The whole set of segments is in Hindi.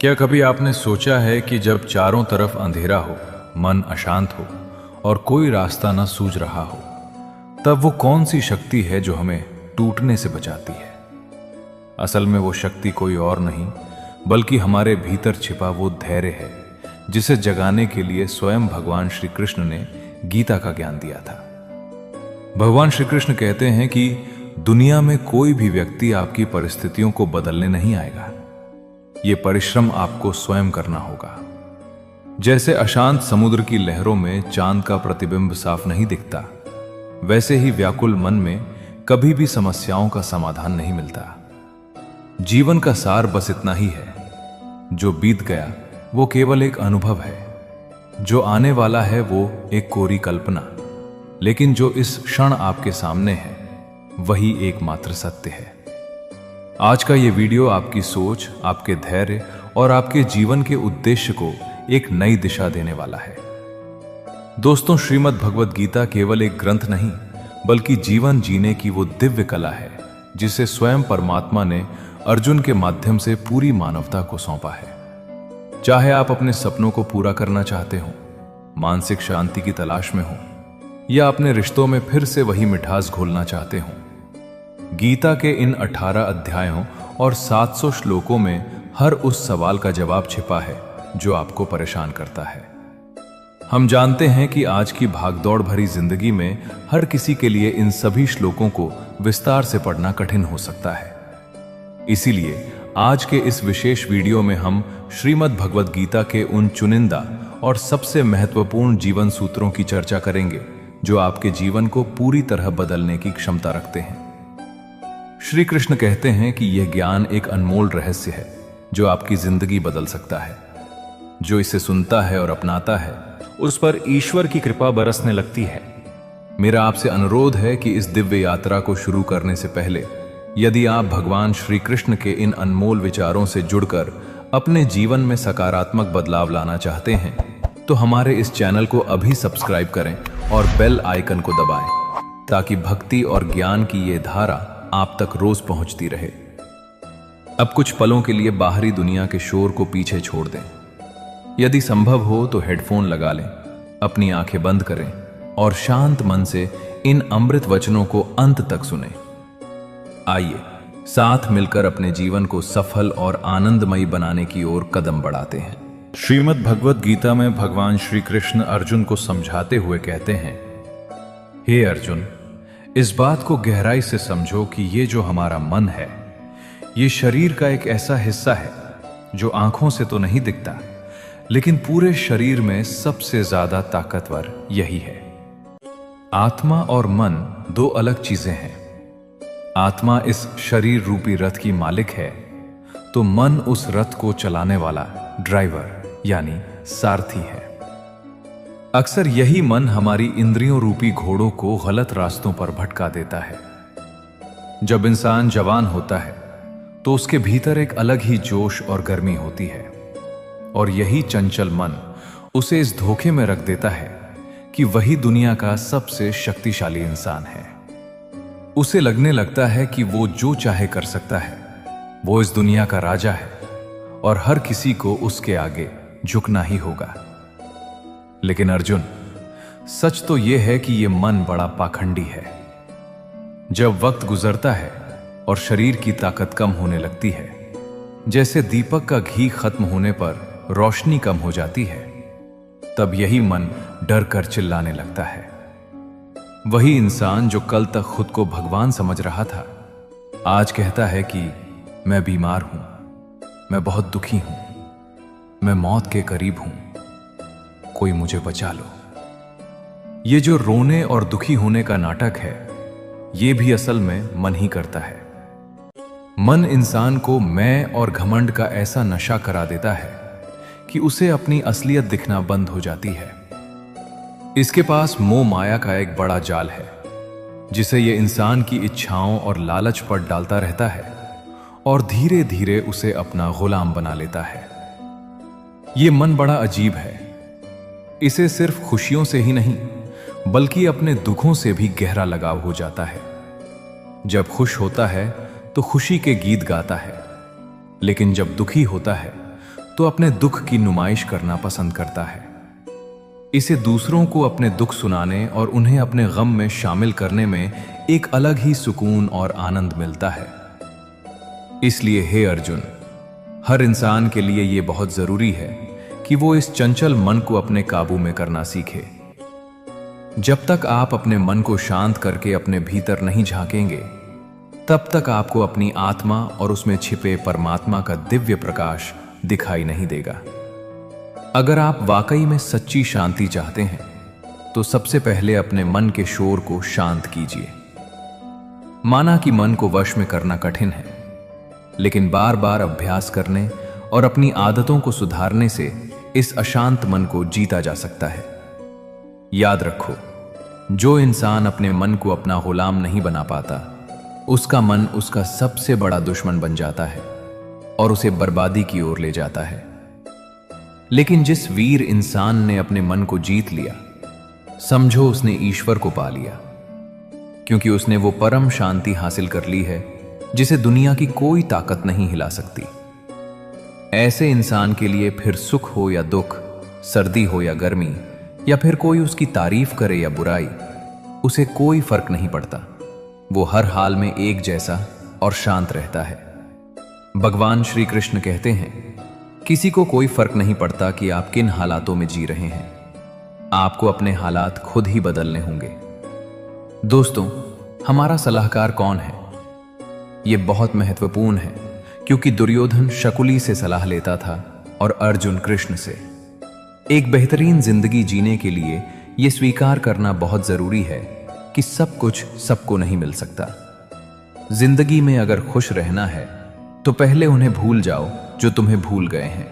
क्या कभी आपने सोचा है कि जब चारों तरफ अंधेरा हो, मन अशांत हो और कोई रास्ता न सूझ रहा हो, तब वो कौन सी शक्ति है जो हमें टूटने से बचाती है? असल में वो शक्ति कोई और नहीं बल्कि हमारे भीतर छिपा वो धैर्य है जिसे जगाने के लिए स्वयं भगवान श्री कृष्ण ने गीता का ज्ञान दिया था। भगवान श्री कृष्ण कहते हैं कि दुनिया में कोई भी व्यक्ति आपकी परिस्थितियों को बदलने नहीं आएगा। ये परिश्रम आपको स्वयं करना होगा। जैसे अशांत समुद्र की लहरों में चांद का प्रतिबिंब साफ नहीं दिखता, वैसे ही व्याकुल मन में कभी भी समस्याओं का समाधान नहीं मिलता। जीवन का सार बस इतना ही है, जो बीत गया वो केवल एक अनुभव है, जो आने वाला है वो एक कोरी कल्पना, लेकिन जो इस क्षण आपके सामने है वही एकमात्र सत्य है। आज का ये वीडियो आपकी सोच, आपके धैर्य और आपके जीवन के उद्देश्य को एक नई दिशा देने वाला है। दोस्तों, श्रीमद् भगवद गीता केवल एक ग्रंथ नहीं बल्कि जीवन जीने की वो दिव्य कला है जिसे स्वयं परमात्मा ने अर्जुन के माध्यम से पूरी मानवता को सौंपा है। चाहे आप अपने सपनों को पूरा करना चाहते हो, मानसिक शांति की तलाश में हो या अपने रिश्तों में फिर से वही मिठास घोलना चाहते हो, गीता के इन 18 अध्यायों और 700 श्लोकों में हर उस सवाल का जवाब छिपा है जो आपको परेशान करता है। हम जानते हैं कि आज की भागदौड़ भरी जिंदगी में हर किसी के लिए इन सभी श्लोकों को विस्तार से पढ़ना कठिन हो सकता है। इसीलिए आज के इस विशेष वीडियो में हम श्रीमद् भगवद गीता के उन चुनिंदा और सबसे महत्वपूर्ण जीवन सूत्रों की चर्चा करेंगे जो आपके जीवन को पूरी तरह बदलने की क्षमता रखते हैं। श्री कृष्ण कहते हैं कि यह ज्ञान एक अनमोल रहस्य है जो आपकी जिंदगी बदल सकता है। जो इसे सुनता है और अपनाता है, उस पर ईश्वर की कृपा बरसने लगती है। मेरा आपसे अनुरोध है कि इस दिव्य यात्रा को शुरू करने से पहले यदि आप भगवान श्री कृष्ण के इन अनमोल विचारों से जुड़कर अपने जीवन में सकारात्मक बदलाव लाना चाहते हैं, तो हमारे इस चैनल को अभी सब्सक्राइब करें और बेल आइकन को दबाएं ताकि भक्ति और ज्ञान की ये धारा आप तक रोज पहुंचती रहे। अब कुछ पलों के लिए बाहरी दुनिया के शोर को पीछे छोड़ दें। यदि संभव हो तो हेडफोन लगा लें, अपनी आंखें बंद करें और शांत मन से इन अमृत वचनों को अंत तक सुनें। आइए साथ मिलकर अपने जीवन को सफल और आनंदमयी बनाने की ओर कदम बढ़ाते हैं। श्रीमद् भगवद गीता में भगवान श्री कृष्ण अर्जुन को समझाते हुए कहते हैं, हे अर्जुन, इस बात को गहराई से समझो कि ये जो हमारा मन है, ये शरीर का एक ऐसा हिस्सा है जो आंखों से तो नहीं दिखता, लेकिन पूरे शरीर में सबसे ज्यादा ताकतवर यही है। आत्मा और मन दो अलग चीजें हैं। आत्मा इस शरीर रूपी रथ की मालिक है, तो मन उस रथ को चलाने वाला ड्राइवर यानी सारथी है। अक्सर यही मन हमारी इंद्रियों रूपी घोड़ों को गलत रास्तों पर भटका देता है। जब इंसान जवान होता है तो उसके भीतर एक अलग ही जोश और गर्मी होती है, और यही चंचल मन उसे इस धोखे में रख देता है कि वही दुनिया का सबसे शक्तिशाली इंसान है। उसे लगने लगता है कि वो जो चाहे कर सकता है, वो इस दुनिया का राजा है और हर किसी को उसके आगे झुकना ही होगा। लेकिन अर्जुन, सच तो यह है कि यह मन बड़ा पाखंडी है। जब वक्त गुजरता है और शरीर की ताकत कम होने लगती है, जैसे दीपक का घी खत्म होने पर रोशनी कम हो जाती है, तब यही मन डर कर चिल्लाने लगता है। वही इंसान जो कल तक खुद को भगवान समझ रहा था, आज कहता है कि मैं बीमार हूं, मैं बहुत दुखी हूं, मैं मौत के करीब हूं, कोई मुझे बचा लो। ये जो रोने और दुखी होने का नाटक है, ये भी असल में मन ही करता है। मन इंसान को मैं और घमंड का ऐसा नशा करा देता है कि उसे अपनी असलियत दिखना बंद हो जाती है। इसके पास मोह माया का एक बड़ा जाल है जिसे ये इंसान की इच्छाओं और लालच पर डालता रहता है और धीरे धीरे उसे अपना गुलाम बना लेता है। ये मन बड़ा अजीब है। इसे सिर्फ खुशियों से ही नहीं बल्कि अपने दुखों से भी गहरा लगाव हो जाता है। जब खुश होता है तो खुशी के गीत गाता है, लेकिन जब दुखी होता है तो अपने दुख की नुमाइश करना पसंद करता है। इसे दूसरों को अपने दुख सुनाने और उन्हें अपने गम में शामिल करने में एक अलग ही सुकून और आनंद मिलता है। इसलिए हे अर्जुन, हर इंसान के लिए यह बहुत जरूरी है कि वो इस चंचल मन को अपने काबू में करना सीखे। जब तक आप अपने मन को शांत करके अपने भीतर नहीं झांकेंगे, तब तक आपको अपनी आत्मा और उसमें छिपे परमात्मा का दिव्य प्रकाश दिखाई नहीं देगा। अगर आप वाकई में सच्ची शांति चाहते हैं, तो सबसे पहले अपने मन के शोर को शांत कीजिए। माना कि मन को वश में करना कठिन है, लेकिन बार बार अभ्यास करने और अपनी आदतों को सुधारने से इस अशांत मन को जीता जा सकता है। याद रखो, जो इंसान अपने मन को अपना गुलाम नहीं बना पाता, उसका मन उसका सबसे बड़ा दुश्मन बन जाता है और उसे बर्बादी की ओर ले जाता है। लेकिन जिस वीर इंसान ने अपने मन को जीत लिया, समझो उसने ईश्वर को पा लिया, क्योंकि उसने वो परम शांति हासिल कर ली है जिसे दुनिया की कोई ताकत नहीं हिला सकती। ऐसे इंसान के लिए फिर सुख हो या दुख, सर्दी हो या गर्मी, या फिर कोई उसकी तारीफ करे या बुराई, उसे कोई फर्क नहीं पड़ता। वो हर हाल में एक जैसा और शांत रहता है। भगवान श्री कृष्ण कहते हैं, किसी को कोई फर्क नहीं पड़ता कि आप किन हालातों में जी रहे हैं, आपको अपने हालात खुद ही बदलने होंगे। दोस्तों, हमारा सलाहकार कौन है? यह बहुत महत्वपूर्ण है, क्योंकि दुर्योधन शकुनी से सलाह लेता था और अर्जुन कृष्ण से। एक बेहतरीन जिंदगी जीने के लिए यह स्वीकार करना बहुत जरूरी है कि सब कुछ सबको नहीं मिल सकता। जिंदगी में अगर खुश रहना है, तो पहले उन्हें भूल जाओ जो तुम्हें भूल गए हैं।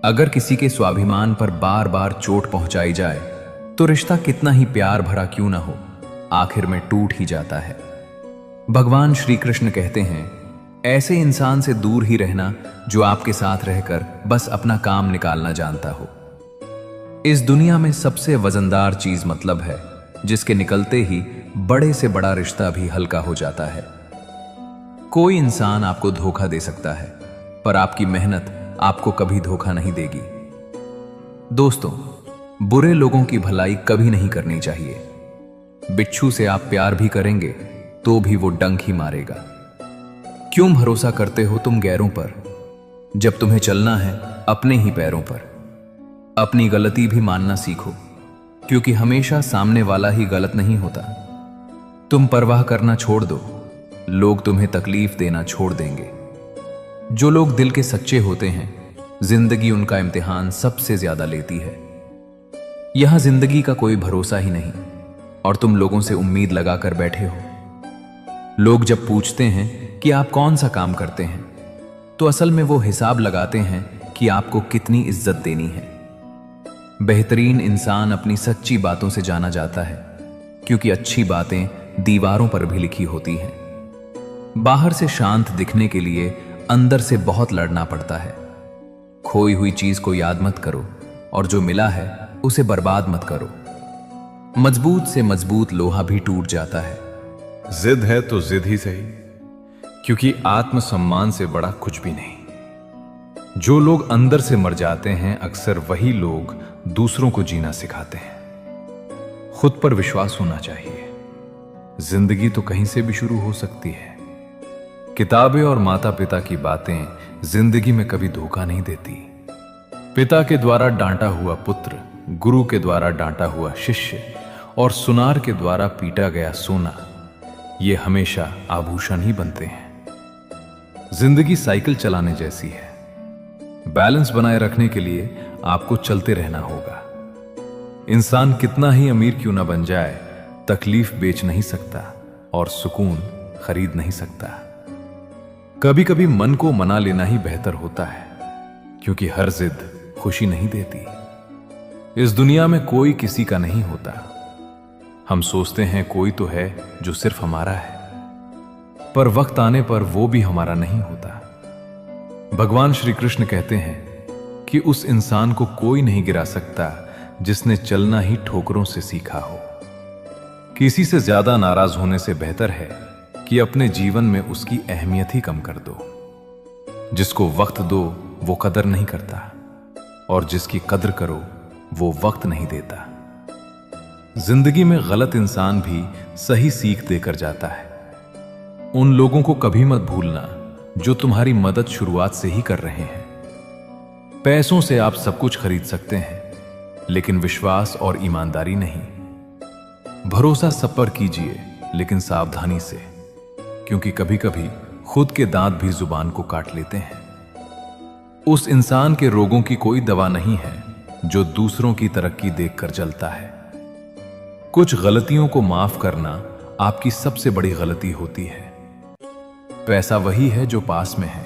अगर किसी के स्वाभिमान पर बार बार चोट पहुंचाई जाए, तो रिश्ता कितना ही प्यार भरा क्यों ना हो, आखिर में टूट ही जाता है। भगवान श्री कृष्ण कहते हैं, ऐसे इंसान से दूर ही रहना जो आपके साथ रहकर बस अपना काम निकालना जानता हो। इस दुनिया में सबसे वजनदार चीज मतलब है, जिसके निकलते ही बड़े से बड़ा रिश्ता भी हल्का हो जाता है। कोई इंसान आपको धोखा दे सकता है, पर आपकी मेहनत आपको कभी धोखा नहीं देगी। दोस्तों, बुरे लोगों की भलाई कभी नहीं करनी चाहिए। बिच्छू से आप प्यार भी करेंगे तो भी वो डंक ही मारेगा। क्यों भरोसा करते हो तुम गैरों पर, जब तुम्हें चलना है अपने ही पैरों पर। अपनी गलती भी मानना सीखो, क्योंकि हमेशा सामने वाला ही गलत नहीं होता। तुम परवाह करना छोड़ दो, लोग तुम्हें तकलीफ देना छोड़ देंगे। जो लोग दिल के सच्चे होते हैं, जिंदगी उनका इम्तिहान सबसे ज्यादा लेती है। यहां जिंदगी का कोई भरोसा ही नहीं, और तुम लोगों से उम्मीद लगाकर बैठे हो। लोग जब पूछते हैं कि आप कौन सा काम करते हैं, तो असल में वो हिसाब लगाते हैं कि आपको कितनी इज्जत देनी है। बेहतरीन इंसान अपनी सच्ची बातों से जाना जाता है, क्योंकि अच्छी बातें दीवारों पर भी लिखी होती हैं। बाहर से शांत दिखने के लिए अंदर से बहुत लड़ना पड़ता है। खोई हुई चीज को याद मत करो, और जो मिला है उसे बर्बाद मत करो। मजबूत से मजबूत लोहा भी टूट जाता है। जिद है तो जिद ही सही, क्योंकि आत्मसम्मान से बड़ा कुछ भी नहीं। जो लोग अंदर से मर जाते हैं, अक्सर वही लोग दूसरों को जीना सिखाते हैं। खुद पर विश्वास होना चाहिए। जिंदगी तो कहीं से भी शुरू हो सकती है। किताबें और माता पिता की बातें जिंदगी में कभी धोखा नहीं देती। पिता के द्वारा डांटा हुआ पुत्र, गुरु के द्वारा डांटा हुआ शिष्य, और सुनार के द्वारा पीटा गया सोना, ये हमेशा आभूषण ही बनते हैं। जिंदगी साइकिल चलाने जैसी है। बैलेंस बनाए रखने के लिए आपको चलते रहना होगा। इंसान कितना ही अमीर क्यों ना बन जाए, तकलीफ बेच नहीं सकता और सुकून खरीद नहीं सकता। कभी कभी मन को मना लेना ही बेहतर होता है, क्योंकि हर जिद खुशी नहीं देती। इस दुनिया में कोई किसी का नहीं होता। हम सोचते हैं कोई तो है जो सिर्फ हमारा है, पर वक्त आने पर वो भी हमारा नहीं होता। भगवान श्री कृष्ण कहते हैं कि उस इंसान को कोई नहीं गिरा सकता जिसने चलना ही ठोकरों से सीखा हो। किसी से ज्यादा नाराज होने से बेहतर है कि अपने जीवन में उसकी अहमियत ही कम कर दो। जिसको वक्त दो वो कदर नहीं करता, और जिसकी कदर करो वो वक्त नहीं देता। जिंदगी में गलत इंसान भी सही सीख देकर जाता है। उन लोगों को कभी मत भूलना जो तुम्हारी मदद शुरुआत से ही कर रहे हैं। पैसों से आप सब कुछ खरीद सकते हैं, लेकिन विश्वास और ईमानदारी नहीं। भरोसा सब पर कीजिए, लेकिन सावधानी से, क्योंकि कभी कभी खुद के दांत भी जुबान को काट लेते हैं। उस इंसान के रोगों की कोई दवा नहीं है जो दूसरों की तरक्की देखकर जलता है। कुछ गलतियों को माफ करना आपकी सबसे बड़ी गलती होती है। पैसा वही है जो पास में है,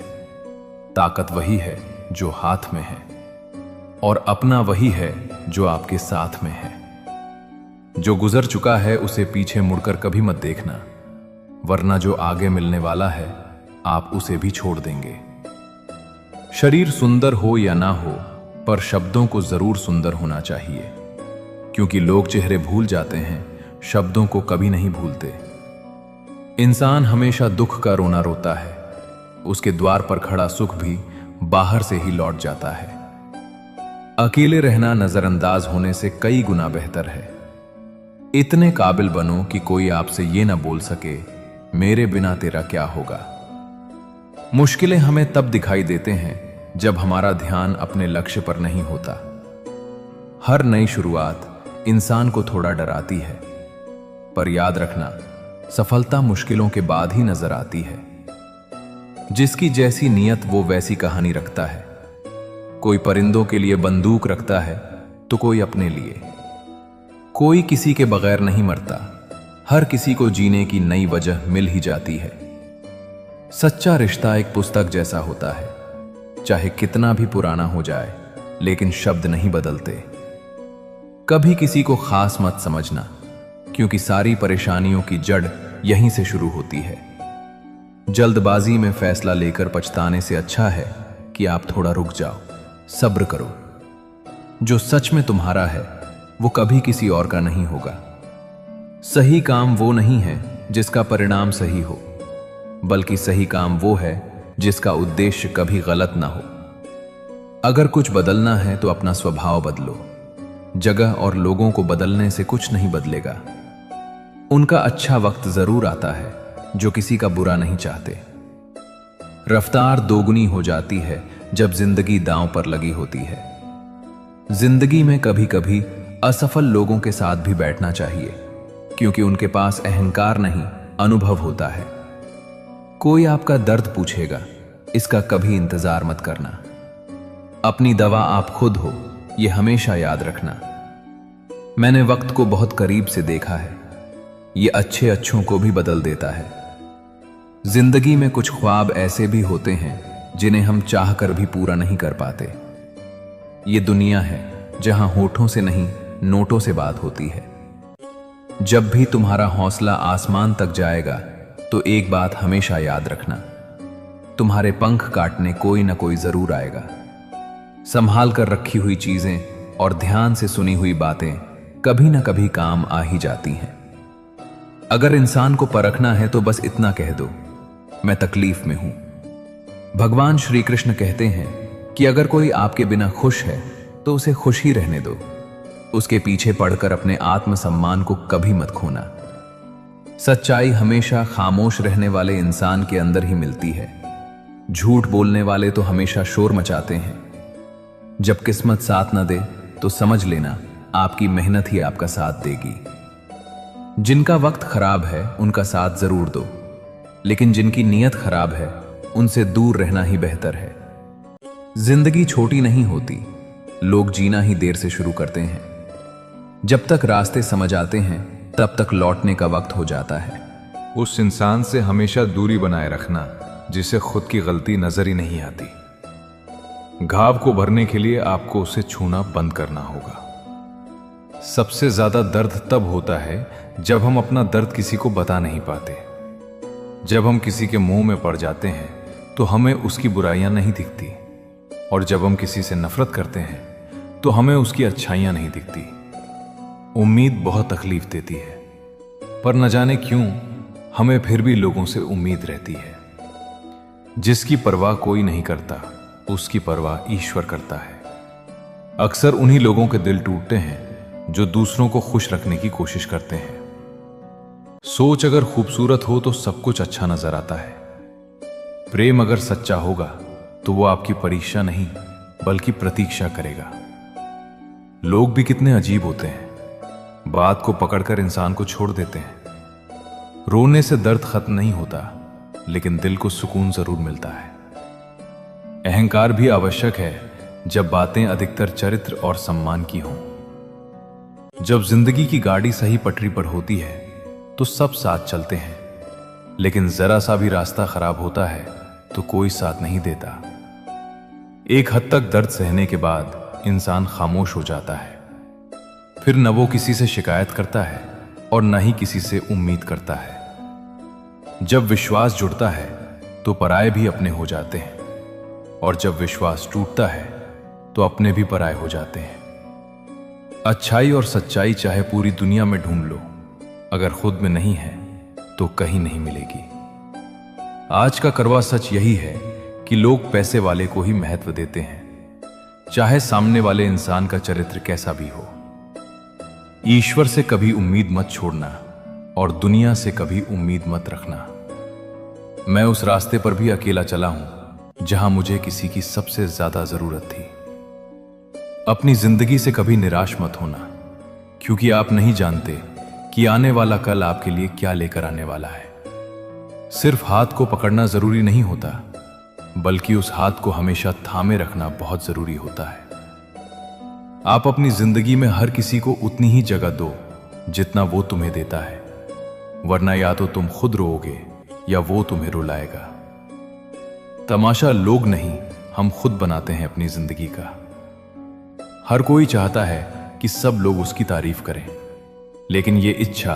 ताकत वही है जो हाथ में है, और अपना वही है जो आपके साथ में है। जो गुजर चुका है उसे पीछे मुड़कर कभी मत देखना, वरना जो आगे मिलने वाला है आप उसे भी छोड़ देंगे। शरीर सुंदर हो या ना हो, पर शब्दों को जरूर सुंदर होना चाहिए, क्योंकि लोग चेहरे भूल जाते हैं, शब्दों को कभी नहीं भूलते। इंसान हमेशा दुख का रोना रोता है, उसके द्वार पर खड़ा सुख भी बाहर से ही लौट जाता है। अकेले रहना नजरअंदाज होने से कई गुना बेहतर है। इतने काबिल बनो कि कोई आपसे यह ना बोल सके, मेरे बिना तेरा क्या होगा। मुश्किलें हमें तब दिखाई देते हैं जब हमारा ध्यान अपने लक्ष्य पर नहीं होता। हर नई शुरुआत इंसान को थोड़ा डराती है, पर याद रखना, सफलता मुश्किलों के बाद ही नजर आती है। जिसकी जैसी नीयत वो वैसी कहानी रखता है। कोई परिंदों के लिए बंदूक रखता है तो कोई अपने लिए। कोई किसी के बगैर नहीं मरता, हर किसी को जीने की नई वजह मिल ही जाती है। सच्चा रिश्ता एक पुस्तक जैसा होता है, चाहे कितना भी पुराना हो जाए, लेकिन शब्द नहीं बदलते। कभी किसी को खास मत समझना, क्योंकि सारी परेशानियों की जड़ यहीं से शुरू होती है। जल्दबाजी में फैसला लेकर पछताने से अच्छा है कि आप थोड़ा रुक जाओ, सब्र करो। जो सच में तुम्हारा है वो कभी किसी और का नहीं होगा। सही काम वो नहीं है जिसका परिणाम सही हो, बल्कि सही काम वो है जिसका उद्देश्य कभी गलत ना हो। अगर कुछ बदलना है तो अपना स्वभाव बदलो। जगह और लोगों को बदलने से कुछ नहीं बदलेगा। उनका अच्छा वक्त जरूर आता है जो किसी का बुरा नहीं चाहते। रफ्तार दोगुनी हो जाती है जब जिंदगी दांव पर लगी होती है। जिंदगी में कभी कभी असफल लोगों के साथ भी बैठना चाहिए, क्योंकि उनके पास अहंकार नहीं, अनुभव होता है। कोई आपका दर्द पूछेगा, इसका कभी इंतजार मत करना। अपनी दवा आप खुद हो, यह हमेशा याद रखना। मैंने वक्त को बहुत करीब से देखा है, यह अच्छे अच्छों को भी बदल देता है। जिंदगी में कुछ ख्वाब ऐसे भी होते हैं जिन्हें हम चाहकर भी पूरा नहीं कर पाते। ये दुनिया है जहां होठों से नहीं, नोटों से बात होती है। जब भी तुम्हारा हौसला आसमान तक जाएगा तो एक बात हमेशा याद रखना, तुम्हारे पंख काटने कोई ना कोई जरूर आएगा। संभाल कर रखी हुई चीजें और ध्यान से सुनी हुई बातें कभी ना कभी काम आ ही जाती हैं। अगर इंसान को परखना है तो बस इतना कह दो, मैं तकलीफ में हूं। भगवान श्री कृष्ण कहते हैं कि अगर कोई आपके बिना खुश है तो उसे खुश ही रहने दो। उसके पीछे पड़कर अपने आत्मसम्मान को कभी मत खोना। सच्चाई हमेशा खामोश रहने वाले इंसान के अंदर ही मिलती है। झूठ बोलने वाले तो हमेशा शोर मचाते हैं। जब किस्मत साथ न दे तो समझ लेना आपकी मेहनत ही आपका साथ देगी। जिनका वक्त खराब है उनका साथ जरूर दो, लेकिन जिनकी नीयत खराब है उनसे दूर रहना ही बेहतर है। जिंदगी छोटी नहीं होती, लोग जीना ही देर से शुरू करते हैं। जब तक रास्ते समझ आते हैं तब तक लौटने का वक्त हो जाता है। उस इंसान से हमेशा दूरी बनाए रखना जिसे खुद की गलती नजर ही नहीं आती। घाव को भरने के लिए आपको उसे छूना बंद करना होगा। सबसे ज्यादा दर्द तब होता है जब हम अपना दर्द किसी को बता नहीं पाते। जब हम किसी के मुंह में पड़ जाते हैं तो हमें उसकी बुराइयां नहीं दिखती, और जब हम किसी से नफरत करते हैं तो हमें उसकी अच्छाइयां नहीं दिखती। उम्मीद बहुत तकलीफ देती है, पर न जाने क्यों हमें फिर भी लोगों से उम्मीद रहती है। जिसकी परवाह कोई नहीं करता उसकी परवाह ईश्वर करता है। अक्सर उन्हीं लोगों के दिल टूटते हैं जो दूसरों को खुश रखने की कोशिश करते हैं। सोच अगर खूबसूरत हो तो सब कुछ अच्छा नजर आता है। प्रेम अगर सच्चा होगा तो वो आपकी परीक्षा नहीं बल्कि प्रतीक्षा करेगा। लोग भी कितने अजीब होते हैं, बात को पकड़कर इंसान को छोड़ देते हैं। रोने से दर्द खत्म नहीं होता, लेकिन दिल को सुकून जरूर मिलता है। अहंकार भी आवश्यक है जब बातें अधिकतर चरित्र और सम्मान की हों। जब जिंदगी की गाड़ी सही पटरी पर होती है तो सब साथ चलते हैं, लेकिन जरा सा भी रास्ता खराब होता है तो कोई साथ नहीं देता। एक हद तक दर्द सहने के बाद इंसान खामोश हो जाता है। फिर न वो किसी से शिकायत करता है और न ही किसी से उम्मीद करता है। जब विश्वास जुड़ता है तो पराये भी अपने हो जाते हैं, और जब विश्वास टूटता है तो अपने भी पराये हो जाते हैं। अच्छाई और सच्चाई चाहे पूरी दुनिया में ढूंढ लो, अगर खुद में नहीं है तो कहीं नहीं मिलेगी। आज का कड़वा सच यही है कि लोग पैसे वाले को ही महत्व देते हैं, चाहे सामने वाले इंसान का चरित्र कैसा भी हो। ईश्वर से कभी उम्मीद मत छोड़ना और दुनिया से कभी उम्मीद मत रखना। मैं उस रास्ते पर भी अकेला चला हूं जहां मुझे किसी की सबसे ज्यादा जरूरत थी। अपनी जिंदगी से कभी निराश मत होना, क्योंकि आप नहीं जानते कि आने वाला कल आपके लिए क्या लेकर आने वाला है। सिर्फ हाथ को पकड़ना जरूरी नहीं होता, बल्कि उस हाथ को हमेशा थामे रखना बहुत जरूरी होता है। आप अपनी जिंदगी में हर किसी को उतनी ही जगह दो जितना वो तुम्हें देता है, वरना या तो तुम खुद रोओगे या वो तुम्हें रुलाएगा। तमाशा लोग नहीं, हम खुद बनाते हैं अपनी जिंदगी का। हर कोई चाहता है कि सब लोग उसकी तारीफ करें, लेकिन ये इच्छा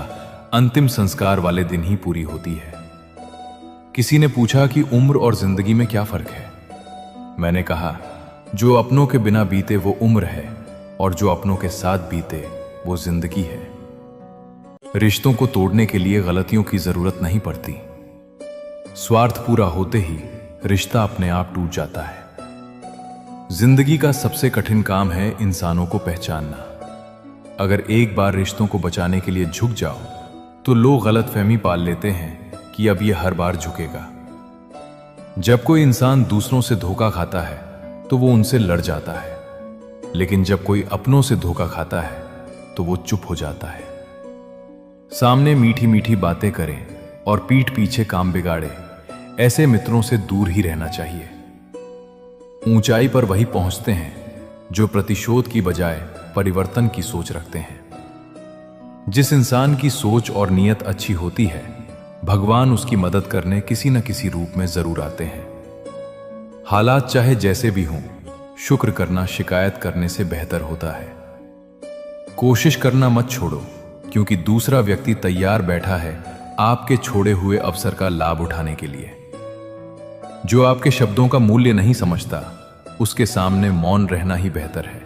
अंतिम संस्कार वाले दिन ही पूरी होती है। किसी ने पूछा कि उम्र और जिंदगी में क्या फर्क है। मैंने कहा, जो अपनों के बिना बीते वो उम्र है, और जो अपनों के साथ बीते वो जिंदगी है। रिश्तों को तोड़ने के लिए गलतियों की जरूरत नहीं पड़ती। स्वार्थ पूरा होते ही रिश्ता अपने आप टूट जाता है। जिंदगी का सबसे कठिन काम है इंसानों को पहचानना। अगर एक बार रिश्तों को बचाने के लिए झुक जाओ तो लोग गलतफहमी पाल लेते हैं कि अब यह हर बार झुकेगा। जब कोई इंसान दूसरों से धोखा खाता है तो वो उनसे लड़ जाता है, लेकिन जब कोई अपनों से धोखा खाता है तो वो चुप हो जाता है। सामने मीठी मीठी बातें करे और पीठ पीछे काम बिगाड़े, ऐसे मित्रों से दूर ही रहना चाहिए। ऊंचाई पर वही पहुंचते हैं जो प्रतिशोध की बजाय परिवर्तन की सोच रखते हैं। जिस इंसान की सोच और नीयत अच्छी होती है, भगवान उसकी मदद करने किसी न किसी रूप में जरूर आते हैं। हालात चाहे जैसे भी हों, शुक्र करना शिकायत करने से बेहतर होता है। कोशिश करना मत छोड़ो, क्योंकि दूसरा व्यक्ति तैयार बैठा है आपके छोड़े हुए अवसर का लाभ उठाने के लिए। जो आपके शब्दों का मूल्य नहीं समझता, उसके सामने मौन रहना ही बेहतर है।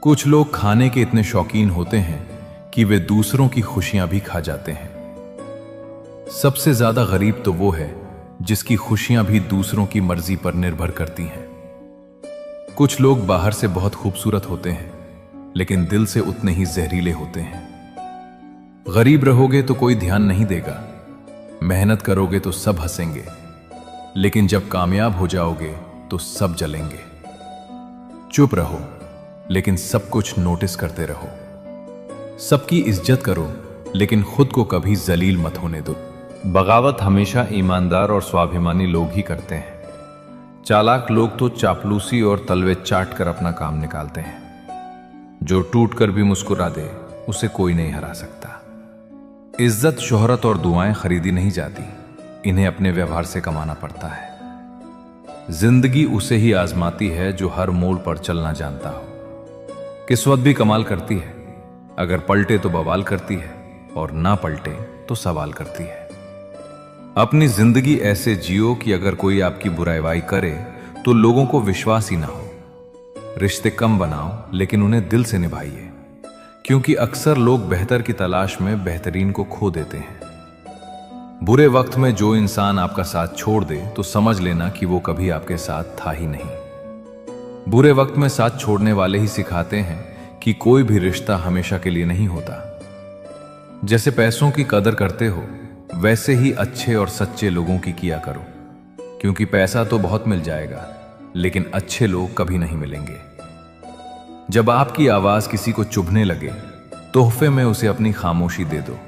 कुछ लोग खाने के इतने शौकीन होते हैं कि वे दूसरों की खुशियां भी खा जाते हैं। सबसे ज्यादा गरीब तो वो है जिसकी खुशियां भी दूसरों की मर्जी पर निर्भर करती हैं। कुछ लोग बाहर से बहुत खूबसूरत होते हैं, लेकिन दिल से उतने ही जहरीले होते हैं। गरीब रहोगे तो कोई ध्यान नहीं देगा, मेहनत करोगे तो सब हंसेंगे, लेकिन जब कामयाब हो जाओगे तो सब जलेंगे। चुप रहो, लेकिन सब कुछ नोटिस करते रहो। सबकी इज्जत करो, लेकिन खुद को कभी जलील मत होने दो। बगावत हमेशा ईमानदार और स्वाभिमानी लोग ही करते हैं। चालाक लोग तो चापलूसी और तलवे चाट कर अपना काम निकालते हैं। जो टूट कर भी मुस्कुरा दे, उसे कोई नहीं हरा सकता। इज्जत, शोहरत और दुआएं खरीदी नहीं जाती, इन्हें अपने व्यवहार से कमाना पड़ता है। जिंदगी उसे ही आजमाती है जो हर मोड़ पर चलना जानता हो। किस्मत भी कमाल करती है, अगर पलटे तो बवाल करती है, और ना पलटे तो सवाल करती है। अपनी जिंदगी ऐसे जियो कि अगर कोई आपकी बुराई करे तो लोगों को विश्वास ही ना हो। रिश्ते कम बनाओ, लेकिन उन्हें दिल से निभाइए, क्योंकि अक्सर लोग बेहतर की तलाश में बेहतरीन को खो देते हैं। बुरे वक्त में जो इंसान आपका साथ छोड़ दे तो समझ लेना कि वो कभी आपके साथ था ही नहीं। बुरे वक्त में साथ छोड़ने वाले ही सिखाते हैं कि कोई भी रिश्ता हमेशा के लिए नहीं होता। जैसे पैसों की कदर करते हो वैसे ही अच्छे और सच्चे लोगों की किया करो, क्योंकि पैसा तो बहुत मिल जाएगा लेकिन अच्छे लोग कभी नहीं मिलेंगे। जब आपकी आवाज किसी को चुभने लगे, तोहफे में उसे अपनी खामोशी दे दो।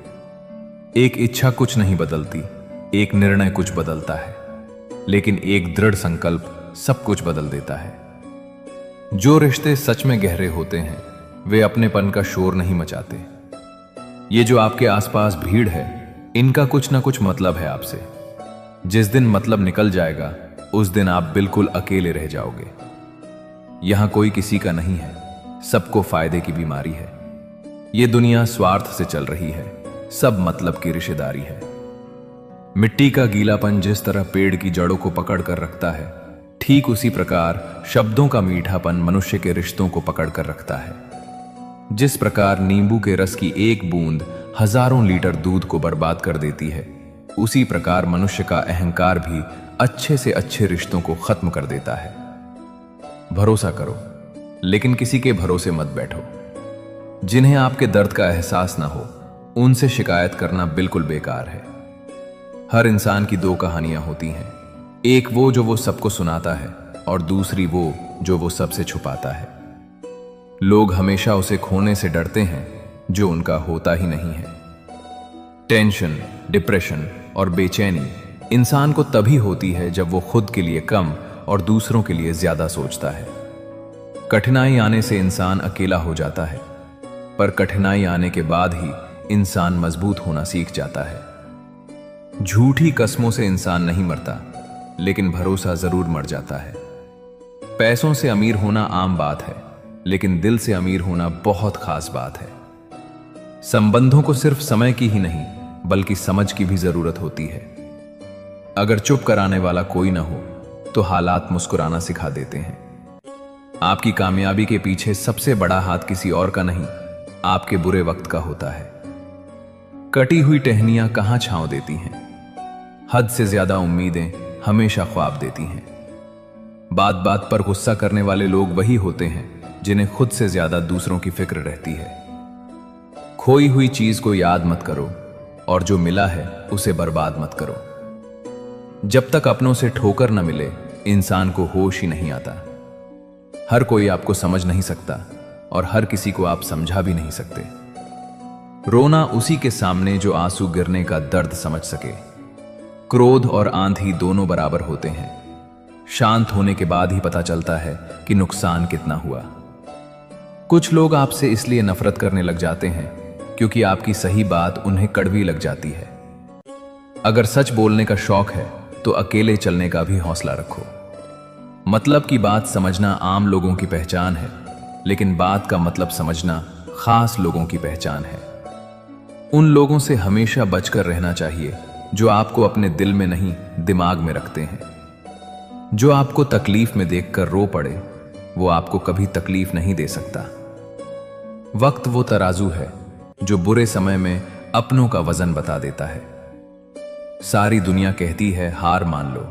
एक इच्छा कुछ नहीं बदलती, एक निर्णय कुछ बदलता है, लेकिन एक दृढ़ संकल्प सब कुछ बदल देता है। जो रिश्ते सच में गहरे होते हैं वे अपनेपन का शोर नहीं मचाते। ये जो आपके आसपास भीड़ है, इनका कुछ ना कुछ मतलब है आपसे। जिस दिन मतलब निकल जाएगा उस दिन आप बिल्कुल अकेले रह जाओगे। यहां कोई किसी का नहीं है, सबको फायदे की बीमारी है। ये दुनिया स्वार्थ से चल रही है, सब मतलब की रिश्तेदारी है। मिट्टी का गीलापन जिस तरह पेड़ की जड़ों को पकड़ कर रखता है, ठीक उसी प्रकार शब्दों का मीठापन मनुष्य के रिश्तों को पकड़ कर रखता है। जिस प्रकार नींबू के रस की एक बूंद हजारों लीटर दूध को बर्बाद कर देती है, उसी प्रकार मनुष्य का अहंकार भी अच्छे से अच्छे रिश्तों को खत्म कर देता है। भरोसा करो, लेकिन किसी के भरोसे मत बैठो। जिन्हें आपके दर्द का एहसास ना हो उनसे शिकायत करना बिल्कुल बेकार है। हर इंसान की दो कहानियां होती हैं, एक वो सबको सुनाता है और दूसरी वो सबसे छुपाता है। लोग हमेशा उसे खोने से डरते हैं जो उनका होता ही नहीं है। टेंशन, डिप्रेशन और बेचैनी इंसान को तभी होती है जब वो खुद के लिए कम और दूसरों के लिए ज्यादा सोचता है। कठिनाई आने से इंसान अकेला हो जाता है, पर कठिनाई आने के बाद ही इंसान मजबूत होना सीख जाता है। झूठी कस्मों से इंसान नहीं मरता, लेकिन भरोसा जरूर मर जाता है। पैसों से अमीर होना आम बात है, लेकिन दिल से अमीर होना बहुत खास बात है। संबंधों को सिर्फ समय की ही नहीं बल्कि समझ की भी जरूरत होती है। अगर चुप कराने वाला कोई ना हो तो हालात मुस्कुराना सिखा देते हैं। आपकी कामयाबी के पीछे सबसे बड़ा हाथ किसी और का नहीं, आपके बुरे वक्त का होता है। कटी हुई टहनियां कहां छांव देती हैं? हद से ज्यादा उम्मीदें हमेशा ख्वाब देती हैं। बात बात पर गुस्सा करने वाले लोग वही होते हैं जिन्हें खुद से ज्यादा दूसरों की फिक्र रहती है। खोई हुई चीज को याद मत करो और जो मिला है उसे बर्बाद मत करो। जब तक अपनों से ठोकर न मिले इंसान को होश ही नहीं आता। हर कोई आपको समझ नहीं सकता और हर किसी को आप समझा भी नहीं सकते। रोना उसी के सामने जो आंसू गिरने का दर्द समझ सके। क्रोध और आंधी दोनों बराबर होते हैं। शांत होने के बाद ही पता चलता है कि नुकसान कितना हुआ। कुछ लोग आपसे इसलिए नफरत करने लग जाते हैं क्योंकि आपकी सही बात उन्हें कड़वी लग जाती है। अगर सच बोलने का शौक है तो अकेले चलने का भी हौसला रखो। मतलब की बात समझना आम लोगों की पहचान है, लेकिन बात का मतलब समझना खास लोगों की पहचान है। उन लोगों से हमेशा बचकर रहना चाहिए जो आपको अपने दिल में नहीं दिमाग में रखते हैं। जो आपको तकलीफ में देखकर रो पड़े वो आपको कभी तकलीफ नहीं दे सकता। वक्त वो तराजू है जो बुरे समय में अपनों का वजन बता देता है। सारी दुनिया कहती है हार मान लो,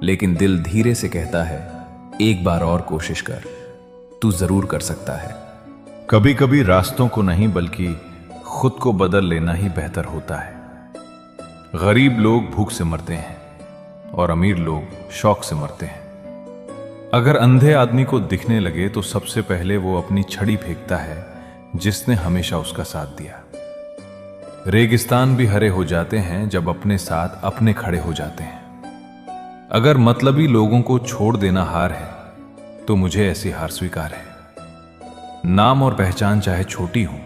लेकिन दिल धीरे से कहता है एक बार और कोशिश कर, तू जरूर कर सकता है। कभी कभी रास्तों को नहीं बल्कि खुद को बदल लेना ही बेहतर होता है। गरीब लोग भूख से मरते हैं और अमीर लोग शौक से मरते हैं। अगर अंधे आदमी को दिखने लगे तो सबसे पहले वो अपनी छड़ी फेंकता है जिसने हमेशा उसका साथ दिया। रेगिस्तान भी हरे हो जाते हैं जब अपने साथ अपने खड़े हो जाते हैं। अगर मतलबी लोगों को छोड़ देना हार है तो मुझे ऐसी हार स्वीकार है। नाम और पहचान चाहे छोटी हो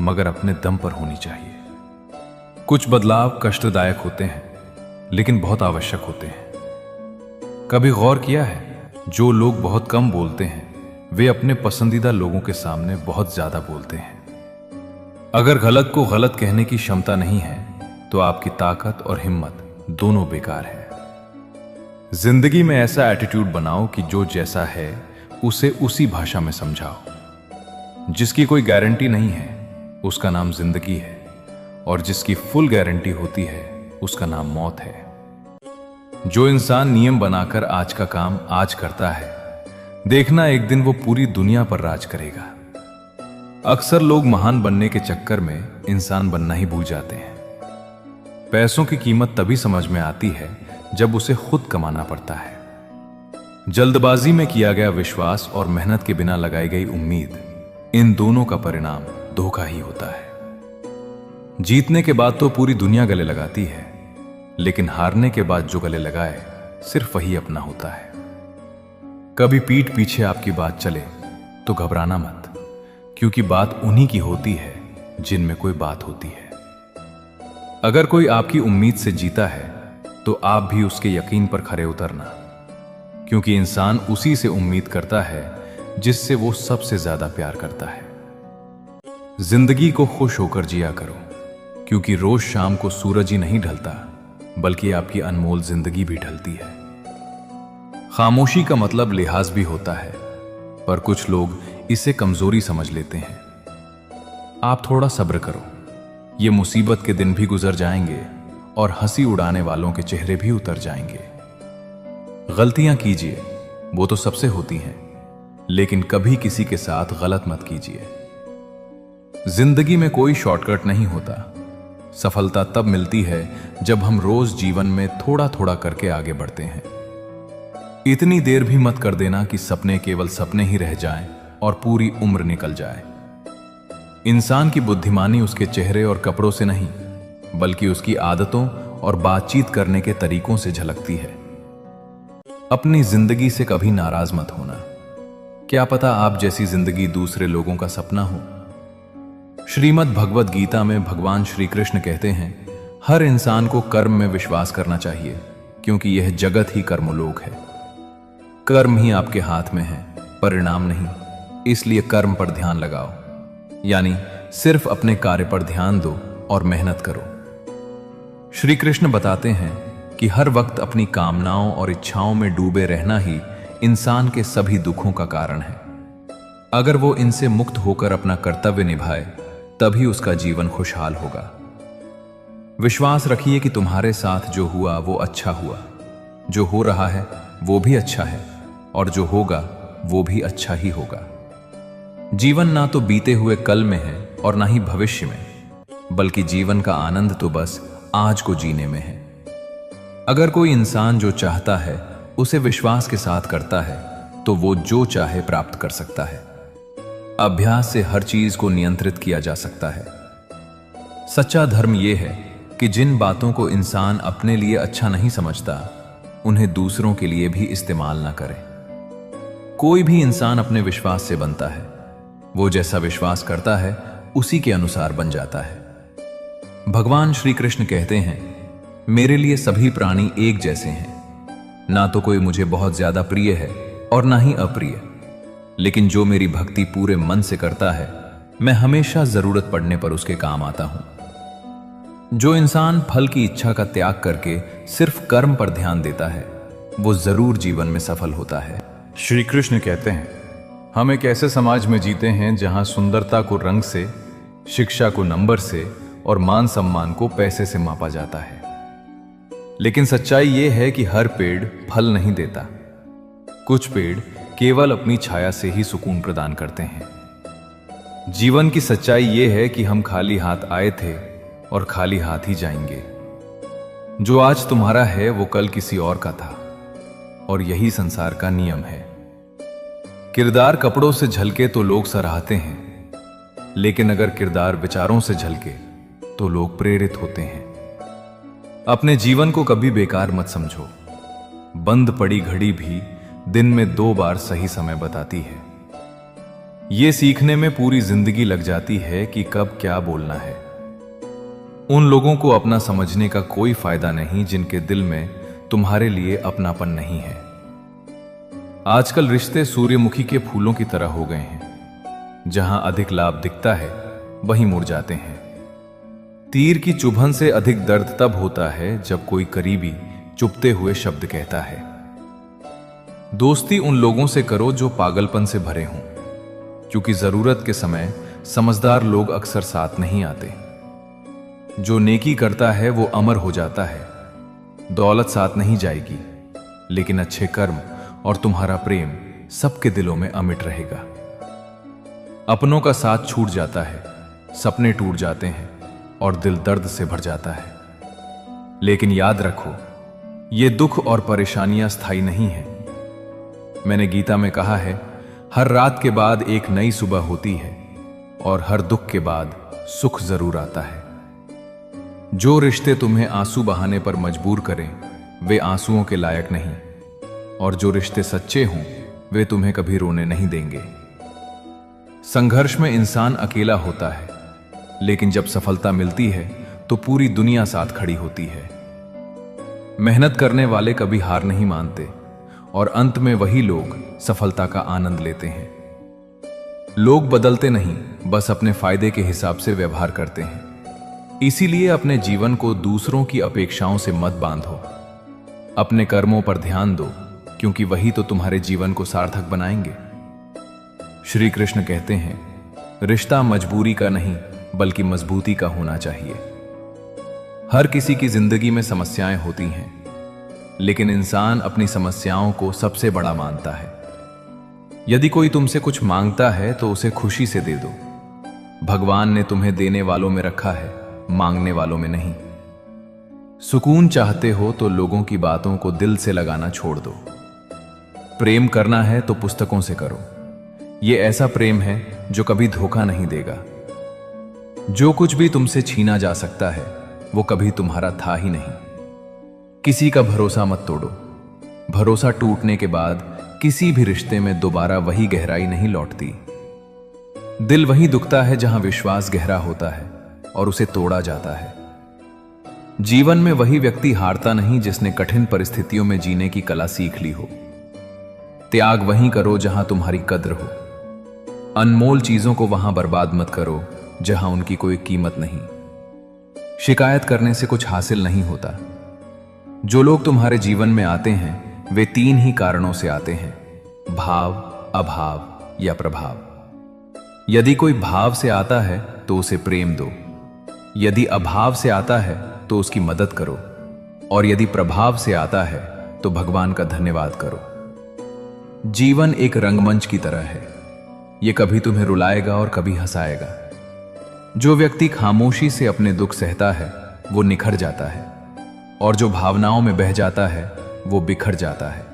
मगर अपने दम पर होनी चाहिए। कुछ बदलाव कष्टदायक होते हैं लेकिन बहुत आवश्यक होते हैं। कभी गौर किया है, जो लोग बहुत कम बोलते हैं वे अपने पसंदीदा लोगों के सामने बहुत ज्यादा बोलते हैं। अगर गलत को गलत कहने की क्षमता नहीं है तो आपकी ताकत और हिम्मत दोनों बेकार है। जिंदगी में ऐसा एटीट्यूड बनाओ कि जो जैसा है उसे उसी भाषा में समझाओ। जिसकी कोई गारंटी नहीं है उसका नाम जिंदगी है, और जिसकी फुल गारंटी होती है उसका नाम मौत है। जो इंसान नियम बनाकर आज का काम आज करता है, देखना एक दिन वो पूरी दुनिया पर राज करेगा। अक्सर लोग महान बनने के चक्कर में इंसान बनना ही भूल जाते हैं। पैसों की कीमत तभी समझ में आती है जब उसे खुद कमाना पड़ता है। जल्दबाजी में किया गया विश्वास और मेहनत के बिना लगाई गई उम्मीद, इन दोनों का परिणाम धोखा ही होता है। जीतने के बाद तो पूरी दुनिया गले लगाती है, लेकिन हारने के बाद जो गले लगाए सिर्फ वही अपना होता है। कभी पीठ पीछे आपकी बात चले तो घबराना मत, क्योंकि बात उन्हीं की होती है जिनमें कोई बात होती है। अगर कोई आपकी उम्मीद से जीता है तो आप भी उसके यकीन पर खरे उतरना, क्योंकि इंसान उसी से उम्मीद करता है जिससे वो सबसे ज्यादा प्यार करता है। जिंदगी को खुश होकर जिया करो, क्योंकि रोज शाम को सूरज ही नहीं ढलता, बल्कि आपकी अनमोल जिंदगी भी ढलती है। खामोशी का मतलब लिहाज भी होता है, पर कुछ लोग इसे कमजोरी समझ लेते हैं। आप थोड़ा सब्र करो, ये मुसीबत के दिन भी गुजर जाएंगे और हंसी उड़ाने वालों के चेहरे भी उतर जाएंगे। गलतियां कीजिए, वो तो सबसे होती हैं, लेकिन कभी किसी के साथ गलत मत कीजिए। जिंदगी में कोई शॉर्टकट नहीं होता। सफलता तब मिलती है जब हम रोज जीवन में थोड़ा थोड़ा करके आगे बढ़ते हैं। इतनी देर भी मत कर देना कि सपने केवल सपने ही रह जाएं और पूरी उम्र निकल जाए। इंसान की बुद्धिमानी उसके चेहरे और कपड़ों से नहीं, बल्कि उसकी आदतों और बातचीत करने के तरीकों से झलकती है। अपनी जिंदगी से कभी नाराज मत होना। क्या पता आप जैसी जिंदगी दूसरे लोगों का सपना हो। श्रीमद् भगवद गीता में भगवान श्री कृष्ण कहते हैं, हर इंसान को कर्म में विश्वास करना चाहिए, क्योंकि यह जगत ही कर्मलोक है। कर्म ही आपके हाथ में है, परिणाम नहीं। इसलिए कर्म पर ध्यान लगाओ, यानी सिर्फ अपने कार्य पर ध्यान दो और मेहनत करो। श्री कृष्ण बताते हैं कि हर वक्त अपनी कामनाओं और इच्छाओं में डूबे रहना ही इंसान के सभी दुखों का कारण है। अगर वो इनसे मुक्त होकर अपना कर्तव्य निभाए, तभी उसका जीवन खुशहाल होगा। विश्वास रखिए कि तुम्हारे साथ जो हुआ वो अच्छा हुआ, जो हो रहा है वो भी अच्छा है, और जो होगा वो भी अच्छा ही होगा। जीवन ना तो बीते हुए कल में है और ना ही भविष्य में, बल्कि जीवन का आनंद तो बस आज को जीने में है। अगर कोई इंसान जो चाहता है उसे विश्वास के साथ करता है, तो वो जो चाहे प्राप्त कर सकता है। अभ्यास से हर चीज को नियंत्रित किया जा सकता है। सच्चा धर्म यह है कि जिन बातों को इंसान अपने लिए अच्छा नहीं समझता, उन्हें दूसरों के लिए भी इस्तेमाल ना करे। कोई भी इंसान अपने विश्वास से बनता है। वो जैसा विश्वास करता है उसी के अनुसार बन जाता है। भगवान श्री कृष्ण कहते हैं, मेरे लिए सभी प्राणी एक जैसे हैं। ना तो कोई मुझे बहुत ज्यादा प्रिय है और ना ही अप्रिय, लेकिन जो मेरी भक्ति पूरे मन से करता है, मैं हमेशा जरूरत पड़ने पर उसके काम आता हूं। जो इंसान फल की इच्छा का त्याग करके सिर्फ कर्म पर ध्यान देता है, वो जरूर जीवन में सफल होता है। श्री कृष्ण कहते हैं, हम एक ऐसे समाज में जीते हैं जहां सुंदरता को रंग से, शिक्षा को नंबर से और मान सम्मान को पैसे से मापा जाता है। लेकिन सच्चाई यह है कि हर पेड़ फल नहीं देता। कुछ पेड़ केवल अपनी छाया से ही सुकून प्रदान करते हैं। जीवन की सच्चाई यह है कि हम खाली हाथ आए थे और खाली हाथ ही जाएंगे। जो आज तुम्हारा है वो कल किसी और का था, और यही संसार का नियम है। किरदार कपड़ों से झलके तो लोग सराहते हैं, लेकिन अगर किरदार विचारों से झलके तो लोग प्रेरित होते हैं। अपने जीवन को कभी बेकार मत समझो। बंद पड़ी घड़ी भी दिन में 2 बार सही समय बताती है। यह सीखने में पूरी जिंदगी लग जाती है कि कब क्या बोलना है। उन लोगों को अपना समझने का कोई फायदा नहीं जिनके दिल में तुम्हारे लिए अपनापन नहीं है। आजकल रिश्ते सूर्यमुखी के फूलों की तरह हो गए हैं। जहां अधिक लाभ दिखता है वहीं मुड़ जाते हैं। तीर की चुभन से अधिक दर्द तब होता है जब कोई करीबी चुभते हुए शब्द कहता है। दोस्ती उन लोगों से करो जो पागलपन से भरे हों, क्योंकि जरूरत के समय समझदार लोग अक्सर साथ नहीं आते। जो नेकी करता है वो अमर हो जाता है। दौलत साथ नहीं जाएगी, लेकिन अच्छे कर्म और तुम्हारा प्रेम सबके दिलों में अमिट रहेगा। अपनों का साथ छूट जाता है, सपने टूट जाते हैं और दिल दर्द से भर जाता है। लेकिन याद रखो, ये दुख और परेशानियां स्थायी नहीं हैं। मैंने गीता में कहा है, हर रात के बाद एक नई सुबह होती है और हर दुख के बाद सुख जरूर आता है। जो रिश्ते तुम्हें आंसू बहाने पर मजबूर करें वे आंसुओं के लायक नहीं, और जो रिश्ते सच्चे हों वे तुम्हें कभी रोने नहीं देंगे। संघर्ष में इंसान अकेला होता है, लेकिन जब सफलता मिलती है तो पूरी दुनिया साथ खड़ी होती है। मेहनत करने वाले कभी हार नहीं मानते और अंत में वही लोग सफलता का आनंद लेते हैं। लोग बदलते नहीं, बस अपने फायदे के हिसाब से व्यवहार करते हैं। इसीलिए अपने जीवन को दूसरों की अपेक्षाओं से मत बांधो। अपने कर्मों पर ध्यान दो, क्योंकि वही तो तुम्हारे जीवन को सार्थक बनाएंगे। श्री कृष्ण कहते हैं, रिश्ता मजबूरी का नहीं बल्कि मजबूती का होना चाहिए। हर किसी की जिंदगी में समस्याएं होती हैं, लेकिन इंसान अपनी समस्याओं को सबसे बड़ा मानता है। यदि कोई तुमसे कुछ मांगता है तो उसे खुशी से दे दो। भगवान ने तुम्हें देने वालों में रखा है, मांगने वालों में नहीं। सुकून चाहते हो तो लोगों की बातों को दिल से लगाना छोड़ दो। प्रेम करना है तो पुस्तकों से करो। यह ऐसा प्रेम है जो कभी धोखा नहीं देगा। जो कुछ भी तुमसे छीना जा सकता है वो कभी तुम्हारा था ही नहीं। किसी का भरोसा मत तोड़ो। भरोसा टूटने के बाद किसी भी रिश्ते में दोबारा वही गहराई नहीं लौटती। दिल वही दुखता है जहां विश्वास गहरा होता है और उसे तोड़ा जाता है। जीवन में वही व्यक्ति हारता नहीं जिसने कठिन परिस्थितियों में जीने की कला सीख ली हो। त्याग वहीं करो जहां तुम्हारी कद्र हो। अनमोल चीजों को वहां बर्बाद मत करो जहां उनकी कोई कीमत नहीं। शिकायत करने से कुछ हासिल नहीं होता। जो लोग तुम्हारे जीवन में आते हैं वे 3 ही कारणों से आते हैं, भाव, अभाव या प्रभाव। यदि कोई भाव से आता है तो उसे प्रेम दो। यदि अभाव से आता है तो उसकी मदद करो, और यदि प्रभाव से आता है तो भगवान का धन्यवाद करो। जीवन एक रंगमंच की तरह है। यह कभी तुम्हें रुलाएगा और कभी हंसाएगा। जो व्यक्ति खामोशी से अपने दुख सहता है वो निखर जाता है, और जो भावनाओं में बह जाता है वो बिखर जाता है।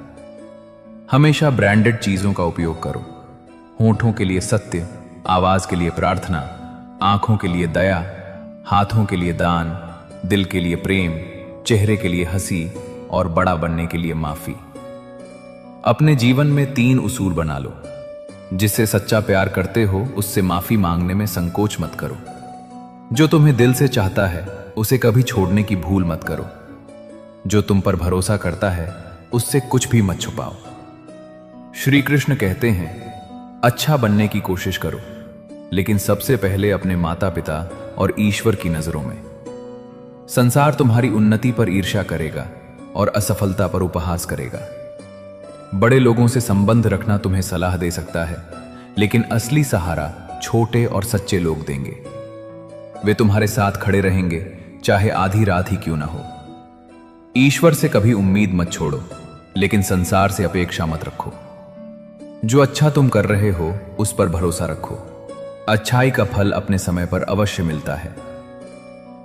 हमेशा ब्रांडेड चीजों का उपयोग करो। होठों के लिए सत्य, आवाज के लिए प्रार्थना, आंखों के लिए दया, हाथों के लिए दान, दिल के लिए प्रेम, चेहरे के लिए हंसी और बड़ा बनने के लिए माफी। अपने जीवन में 3 उसूल बना लो। जिससे सच्चा प्यार करते हो उससे माफी मांगने में संकोच मत करो। जो तुम्हें दिल से चाहता है उसे कभी छोड़ने की भूल मत करो। जो तुम पर भरोसा करता है उससे कुछ भी मत छुपाओ। श्री कृष्ण कहते हैं, अच्छा बनने की कोशिश करो, लेकिन सबसे पहले अपने माता पिता और ईश्वर की नजरों में। संसार तुम्हारी उन्नति पर ईर्ष्या करेगा और असफलता पर उपहास करेगा। बड़े लोगों से संबंध रखना तुम्हें सलाह दे सकता है, लेकिन असली सहारा छोटे और सच्चे लोग देंगे। वे तुम्हारे साथ खड़े रहेंगे, चाहे आधी रात ही क्यों ना हो। ईश्वर से कभी उम्मीद मत छोड़ो, लेकिन संसार से अपेक्षा मत रखो। जो अच्छा तुम कर रहे हो उस पर भरोसा रखो। अच्छाई का फल अपने समय पर अवश्य मिलता है।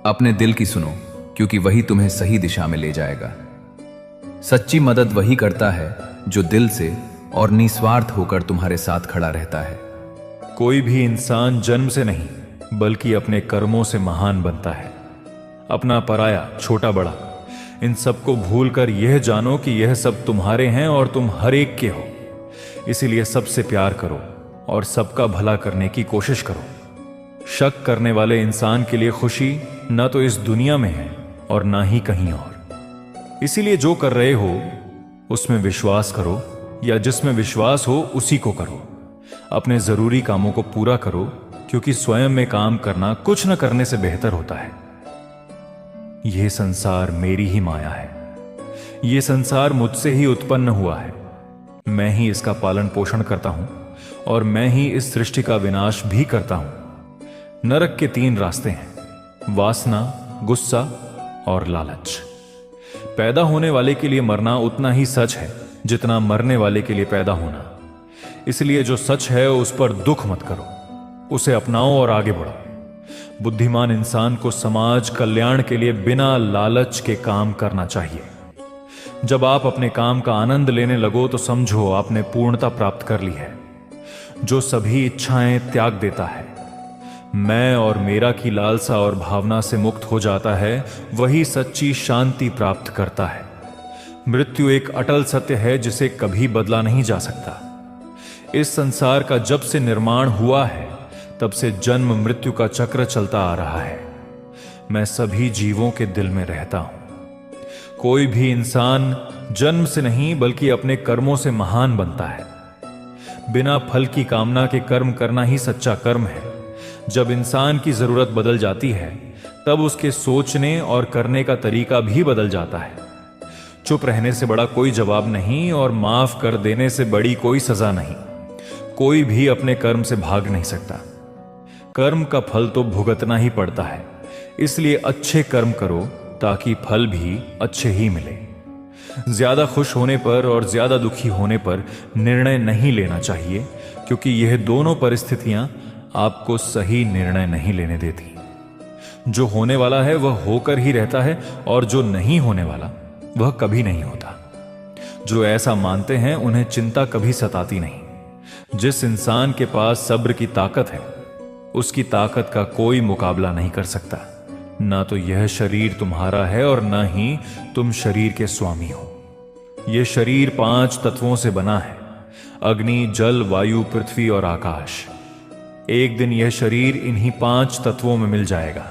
अपने दिल की सुनो, क्योंकि वही तुम्हें सही दिशा में ले जाएगा। सच्ची मदद वही करता है जो दिल से और निस्वार्थ होकर तुम्हारे साथ खड़ा रहता है। कोई भी इंसान जन्म से नहीं बल्कि अपने कर्मों से महान बनता है। अपना पराया, छोटा बड़ा, इन सबको भूलकर यह जानो कि यह सब तुम्हारे हैं और तुम हर एक के हो। इसीलिए सबसे प्यार करो और सबका भला करने की कोशिश करो। शक करने वाले इंसान के लिए खुशी न तो इस दुनिया में है और ना ही कहीं और। इसीलिए जो कर रहे हो उसमें विश्वास करो, या जिसमें विश्वास हो उसी को करो। अपने जरूरी कामों को पूरा करो, क्योंकि स्वयं में काम करना कुछ न करने से बेहतर होता है। यह संसार मेरी ही माया है। यह संसार मुझसे ही उत्पन्न हुआ है। मैं ही इसका पालन पोषण करता हूं और मैं ही इस सृष्टि का विनाश भी करता हूं। नरक के 3 रास्ते हैं, वासना, गुस्सा और लालच। पैदा होने वाले के लिए मरना उतना ही सच है जितना मरने वाले के लिए पैदा होना। इसलिए जो सच है उस पर दुख मत करो, उसे अपनाओ और आगे बढ़ो। बुद्धिमान इंसान को समाज कल्याण के लिए बिना लालच के काम करना चाहिए। जब आप अपने काम का आनंद लेने लगो तो समझो आपने पूर्णता प्राप्त कर ली है। जो सभी इच्छाएं त्याग देता है, मैं और मेरा की लालसा और भावना से मुक्त हो जाता है, वही सच्ची शांति प्राप्त करता है। मृत्यु एक अटल सत्य है जिसे कभी बदला नहीं जा सकता। इस संसार का जब से निर्माण हुआ है तब से जन्म मृत्यु का चक्र चलता आ रहा है। मैं सभी जीवों के दिल में रहता हूं। कोई भी इंसान जन्म से नहीं बल्कि अपने कर्मों से महान बनता है। बिना फल की कामना के कर्म करना ही सच्चा कर्म है। जब इंसान की जरूरत बदल जाती है तब उसके सोचने और करने का तरीका भी बदल जाता है। चुप रहने से बड़ा कोई जवाब नहीं और माफ कर देने से बड़ी कोई सजा नहीं। कोई भी अपने कर्म से भाग नहीं सकता। कर्म का फल तो भुगतना ही पड़ता है। इसलिए अच्छे कर्म करो ताकि फल भी अच्छे ही मिले। ज्यादा खुश होने पर और ज्यादा दुखी होने पर निर्णय नहीं लेना चाहिए, क्योंकि यह दोनों परिस्थितियां आपको सही निर्णय नहीं लेने देती। जो होने वाला है वह होकर ही रहता है और जो नहीं होने वाला वह कभी नहीं होता। जो ऐसा मानते हैं उन्हें चिंता कभी सताती नहीं। जिस इंसान के पास सब्र की ताकत है उसकी ताकत का कोई मुकाबला नहीं कर सकता। ना तो यह शरीर तुम्हारा है और ना ही तुम शरीर के स्वामी हो। यह शरीर 5 तत्वों से बना है: अग्नि, जल, वायु, पृथ्वी और आकाश। एक दिन यह शरीर इन्हीं 5 तत्वों में मिल जाएगा।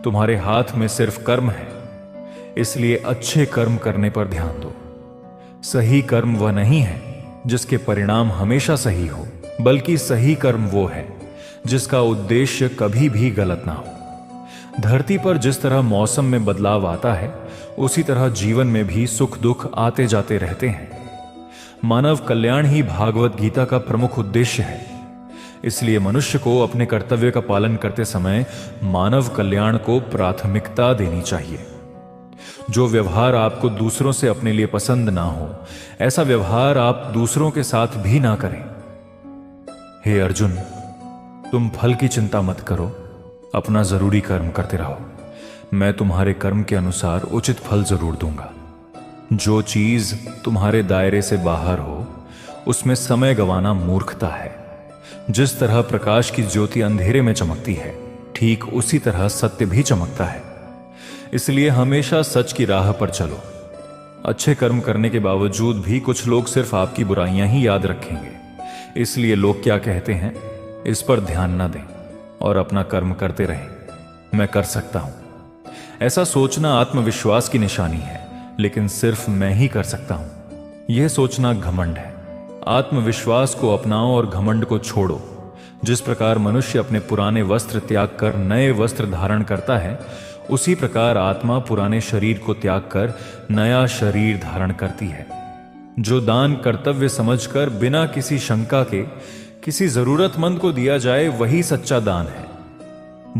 तुम्हारे हाथ में सिर्फ कर्म है, इसलिए अच्छे कर्म करने पर ध्यान दो। सही कर्म वह नहीं है जिसके परिणाम हमेशा सही हो, बल्कि सही कर्म वो है जिसका उद्देश्य कभी भी गलत ना हो। धरती पर जिस तरह मौसम में बदलाव आता है उसी तरह जीवन में भी सुख दुख आते जाते रहते हैं। मानव कल्याण ही भागवत गीता का प्रमुख उद्देश्य है। इसलिए मनुष्य को अपने कर्तव्य का पालन करते समय मानव कल्याण को प्राथमिकता देनी चाहिए। जो व्यवहार आपको दूसरों से अपने लिए पसंद ना हो, ऐसा व्यवहार आप दूसरों के साथ भी ना करें। हे अर्जुन, तुम फल की चिंता मत करो, अपना जरूरी कर्म करते रहो। मैं तुम्हारे कर्म के अनुसार उचित फल जरूर दूंगा। जो चीज तुम्हारे दायरे से बाहर हो उसमें समय गंवाना मूर्खता है। जिस तरह प्रकाश की ज्योति अंधेरे में चमकती है, ठीक उसी तरह सत्य भी चमकता है। इसलिए हमेशा सच की राह पर चलो। अच्छे कर्म करने के बावजूद भी कुछ लोग सिर्फ आपकी बुराइयां ही याद रखेंगे। इसलिए लोग क्या कहते हैं इस पर ध्यान ना दें और अपना कर्म करते रहें। मैं कर सकता हूं, ऐसा सोचना आत्मविश्वास की निशानी है, लेकिन सिर्फ मैं ही कर सकता हूं, यह सोचना घमंड है। आत्मविश्वास को अपनाओ और घमंड को छोड़ो। जिस प्रकार मनुष्य अपने पुराने वस्त्र त्याग कर नए वस्त्र धारण करता है, उसी प्रकार आत्मा पुराने शरीर को त्याग कर नया शरीर धारण करती है। जो दान कर्तव्य समझकर बिना किसी शंका के किसी जरूरतमंद को दिया जाए वही सच्चा दान है।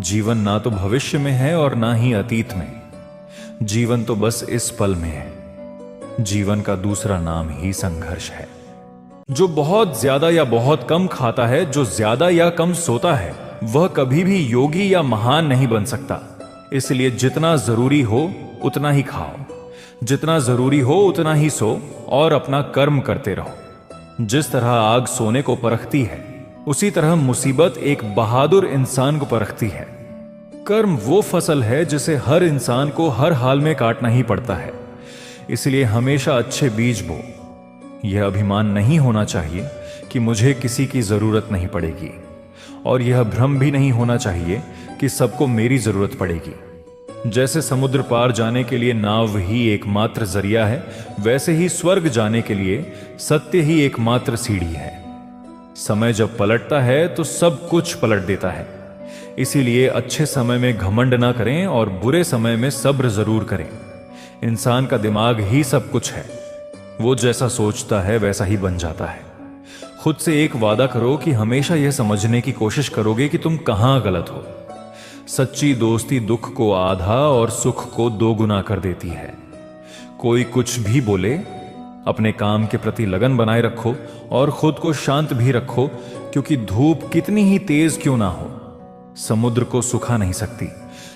जीवन ना तो भविष्य में है और ना ही अतीत में। जीवन तो बस इस पल में है। जीवन का दूसरा नाम ही संघर्ष है। जो बहुत ज्यादा या बहुत कम खाता है, जो ज्यादा या कम सोता है, वह कभी भी योगी या महान नहीं बन सकता। इसलिए जितना जरूरी हो उतना ही खाओ, जितना जरूरी हो उतना ही सो और अपना कर्म करते रहो। जिस तरह आग सोने को परखती है, उसी तरह मुसीबत एक बहादुर इंसान को परखती है। कर्म वो फसल है जिसे हर इंसान को हर हाल में काटना ही पड़ता है। इसलिए हमेशा अच्छे बीज बो। यह अभिमान नहीं होना चाहिए कि मुझे किसी की जरूरत नहीं पड़ेगी, और यह भ्रम भी नहीं होना चाहिए कि सबको मेरी जरूरत पड़ेगी। जैसे समुद्र पार जाने के लिए नाव ही एकमात्र जरिया है, वैसे ही स्वर्ग जाने के लिए सत्य ही एकमात्र सीढ़ी है। समय जब पलटता है तो सब कुछ पलट देता है। इसीलिए अच्छे समय में घमंड ना करें और बुरे समय में सब्र जरूर करें। इंसान का दिमाग ही सब कुछ है। वो जैसा सोचता है वैसा ही बन जाता है। खुद से एक वादा करो कि हमेशा यह समझने की कोशिश करोगे कि तुम कहां गलत हो। सच्ची दोस्ती दुख को आधा और सुख को दोगुना कर देती है। कोई कुछ भी बोले, अपने काम के प्रति लगन बनाए रखो और खुद को शांत भी रखो, क्योंकि धूप कितनी ही तेज क्यों ना हो, समुद्र को सुखा नहीं सकती।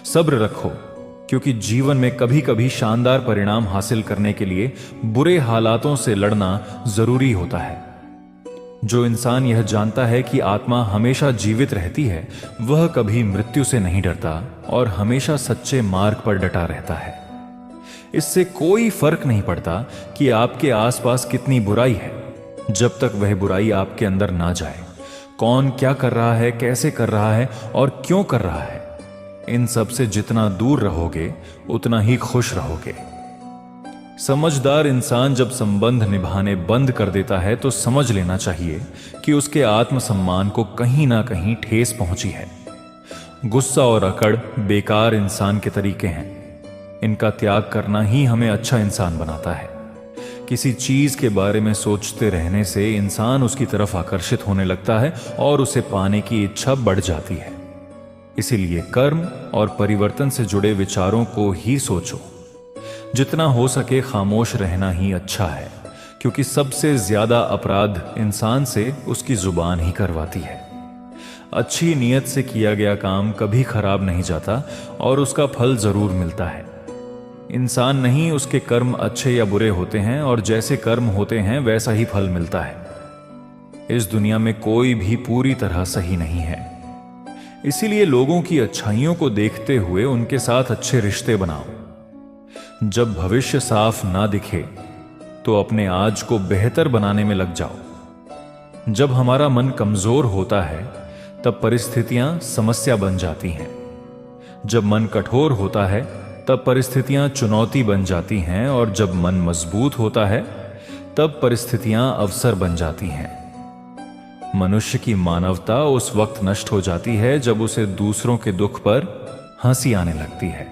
सब्र रखो, क्योंकि जीवन में कभी कभी शानदार परिणाम हासिल करने के लिए बुरे हालातों से लड़ना जरूरी होता है। जो इंसान यह जानता है कि आत्मा हमेशा जीवित रहती है, वह कभी मृत्यु से नहीं डरता और हमेशा सच्चे मार्ग पर डटा रहता है। इससे कोई फर्क नहीं पड़ता कि आपके आसपास कितनी बुराई है, जब तक वह बुराई आपके अंदर ना जाए। कौन क्या कर रहा है, कैसे कर रहा है और क्यों कर रहा है, इन सब से जितना दूर रहोगे उतना ही खुश रहोगे। समझदार इंसान जब संबंध निभाने बंद कर देता है तो समझ लेना चाहिए कि उसके आत्मसम्मान को कहीं ना कहीं ठेस पहुंची है। गुस्सा और अकड़ बेकार इंसान के तरीके हैं। इनका त्याग करना ही हमें अच्छा इंसान बनाता है। किसी चीज के बारे में सोचते रहने से इंसान उसकी तरफ आकर्षित होने लगता है और उसे पाने की इच्छा बढ़ जाती है। इसीलिए कर्म और परिवर्तन से जुड़े विचारों को ही सोचो। जितना हो सके खामोश रहना ही अच्छा है, क्योंकि सबसे ज्यादा अपराध इंसान से उसकी जुबान ही करवाती है। अच्छी नीयत से किया गया काम कभी खराब नहीं जाता और उसका फल जरूर मिलता है। इंसान नहीं, उसके कर्म अच्छे या बुरे होते हैं और जैसे कर्म होते हैं वैसा ही फल मिलता है। इस दुनिया में कोई भी पूरी तरह सही नहीं है। इसीलिए लोगों की अच्छाइयों को देखते हुए उनके साथ अच्छे रिश्ते बनाओ। जब भविष्य साफ ना दिखे तो अपने आज को बेहतर बनाने में लग जाओ। जब हमारा मन कमजोर होता है तब परिस्थितियां समस्या बन जाती हैं। जब मन कठोर होता है तब परिस्थितियां चुनौती बन जाती हैं और जब मन मजबूत होता है तब परिस्थितियां अवसर बन जाती हैं। मनुष्य की मानवता उस वक्त नष्ट हो जाती है जब उसे दूसरों के दुख पर हंसी आने लगती है।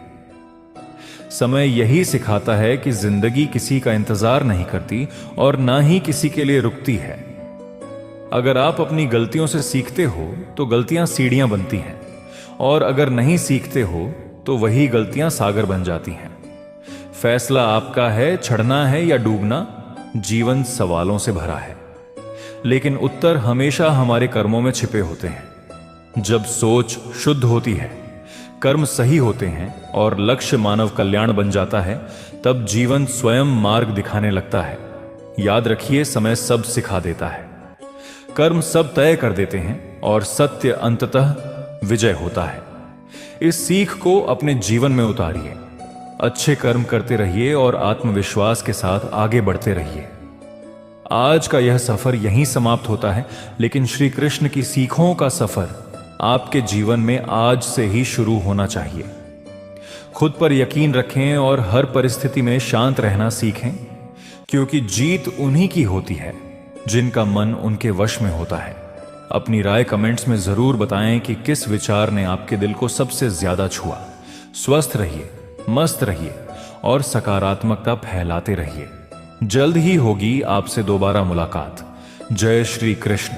समय यही सिखाता है कि जिंदगी किसी का इंतजार नहीं करती और ना ही किसी के लिए रुकती है। अगर आप अपनी गलतियों से सीखते हो तो गलतियां सीढ़ियां बनती हैं, और अगर नहीं सीखते हो तो वही गलतियां सागर बन जाती हैं। फैसला आपका है, चढ़ना है या डूबना। जीवन सवालों से भरा है, लेकिन उत्तर हमेशा हमारे कर्मों में छिपे होते हैं। जब सोच शुद्ध होती है, कर्म सही होते हैं और लक्ष्य मानव कल्याण बन जाता है, तब जीवन स्वयं मार्ग दिखाने लगता है। याद रखिए, समय सब सिखा देता है। कर्म सब तय कर देते हैं और सत्य अंततः विजय होता है। इस सीख को अपने जीवन में उतारिए। अच्छे कर्म करते रहिए और आत्मविश्वास के साथ आगे बढ़ते रहिए। आज का यह सफर यहीं समाप्त होता है, लेकिन श्री कृष्ण की सीखों का सफर आपके जीवन में आज से ही शुरू होना चाहिए। खुद पर यकीन रखें और हर परिस्थिति में शांत रहना सीखें, क्योंकि जीत उन्हीं की होती है जिनका मन उनके वश में होता है। अपनी राय कमेंट्स में जरूर बताएं कि किस विचार ने आपके दिल को सबसे ज्यादा छुआ। स्वस्थ रहिए, मस्त रहिए और सकारात्मकता फैलाते रहिए। जल्द ही होगी आपसे दोबारा मुलाकात। जय श्री कृष्ण।